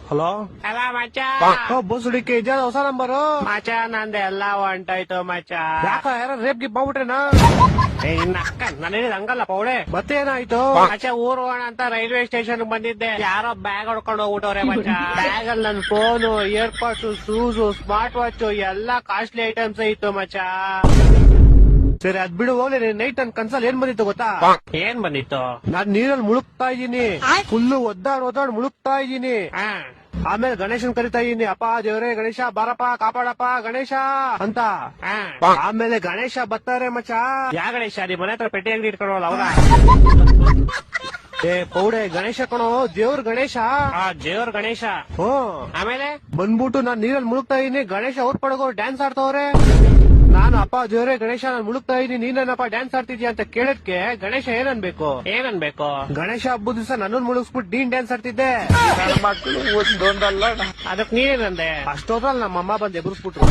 Hello ಅಲ್ಲ ಮಚ್ಚ ಬಸ್ಸುಡಿಕೆ ಇದ್ಯಾ ಹೊಸ ನಂಬರು ಮಚ್ಚ ನಂದೆಲ್ಲ ಹೊಂಟಾಯ್ತು ಮಚ್ಚ. ಯಾಕ ಯಾರ ರೇಪ್ ಗಿಪ್ ಮಾಡ್ಬಿಟ್ರೇನಾ? ಇನ್ನ ಅಕ್ಕ ನಾನು ಹೇಳಿದ ಹಂಗಲ್ಲ ಪೌಡೆ. ಮತ್ತೆ ಏನಾಯ್ತು? ಮಚ್ಚ ಊರ್ ಹೋಗೋಣ ಅಂತ ರೈಲ್ವೆ ಸ್ಟೇಷನ್ ಬಂದಿದ್ದೆ, ಯಾರೋ ಬ್ಯಾಗ್ ಹೊಡ್ಕೊಂಡು ಹೋಗ್ಬಿಟ್ಟವ್ರೆ ಮಚ್ಚ. ಬ್ಯಾಗ್ ಅಲ್ಲಿ ನನ್ ಫೋನು, ಇಯರ್ಪಾಡ್ಸ್, ಶೂಸ್, ಸ್ಮಾರ್ಟ್ ವಾಚ್ ಎಲ್ಲಾ ಕಾಸ್ಟ್ಲಿ ಐಟಮ್ಸ್ ಇತ್ತು ಮಚ್ಚ. ಸರಿ ಅದ್ ಬಿಡು, ಹೋಗ್ಲಿ. ನೈಟ್ ನನ್ ಕನ್ಸಲ್ಲಿ ಏನ್ ಬಂದಿತ್ತು ಗೊತ್ತಾ? ಏನ್ ಬಂದಿತ್ತು? ನಾನ್ ನೀರಲ್ಲಿ ಮುಳುಗ್ತಾ ಇದ್ದೀನಿ, ಫುಲ್ಲು ಒದ್ದಾಡ್ ಮುಳುಗ್ತಾ ಇದ್ದೀನಿ. ಹಾ ಆಮೇಲೆ ಗಣೇಶನ್ ಕರಿತಾ ಇದೀನಿ, ಅಪ್ಪ ದೇವ್ರೇ ಗಣೇಶ ಬಾರಪ್ಪ ಕಾಪಾಡಪ್ಪ ಗಣೇಶ ಅಂತ. ಹಾ ಆಮೇಲೆ ಗಣೇಶ ಬರ್ತಾರೆ ಮಚ್ಚ. ಯಾ ಗಣೇಶ ನಿಮ್ ಮನೆ ಹತ್ರ ಪೆಟ್ಟಿ ಅಂಗಡಿ ಇಟ್ಕೊಳ್ಳೋಲ್ಲ ಅವ್ರ? ಏ ಪೌಡೆ, ಗಣೇಶ ಕಣೋ, ದೇವ್ರ ಗಣೇಶ. ದೇವ್ರ ಗಣೇಶ. ಆಮೇಲೆ ಬಂದ್ಬಿಟ್ಟು ನಾನ್ ನೀರಲ್ಲಿ ಮುಳುಗ್ತಾ ಇದೀನಿ, ಗಣೇಶ ಅವ್ರ ಪಡಗೋ ಡ್ಯಾನ್ಸ್ ಆಡ್ತವ್ರೆ. ನಾನು ಅಪ್ಪ ದೇವ್ರೆ ಗಣೇಶ ನಾನು ಮುಳುಗ್ತಾ ಇದೀನಿ, ನೀನಪ್ಪ ಡ್ಯಾನ್ಸ್ ಆಡ್ತಿದ್ಯಾ ಅಂತ ಕೇಳಕ್ಕೆ ಗಣೇಶ ಏನನ್ಬೇಕು? ಗಣೇಶ ಹಬ್ಬದ ದಿವಸ ನನ್ನನ್ನು ಮುಳುಗಿಸ್ಬಿಟ್ಟು ನೀನ್ ಡ್ಯಾನ್ಸ್ ಆಡ್ತಿದ್ದೆ. ಅದಕ್ ನೀನೇನಂದೆ? ಅಷ್ಟೊತ್ತಲ್ಲಿ ನಮ್ಮಮ್ಮ ಬಂದು ಎಬ್ರಿಸ್ಬಿಟ್ರು.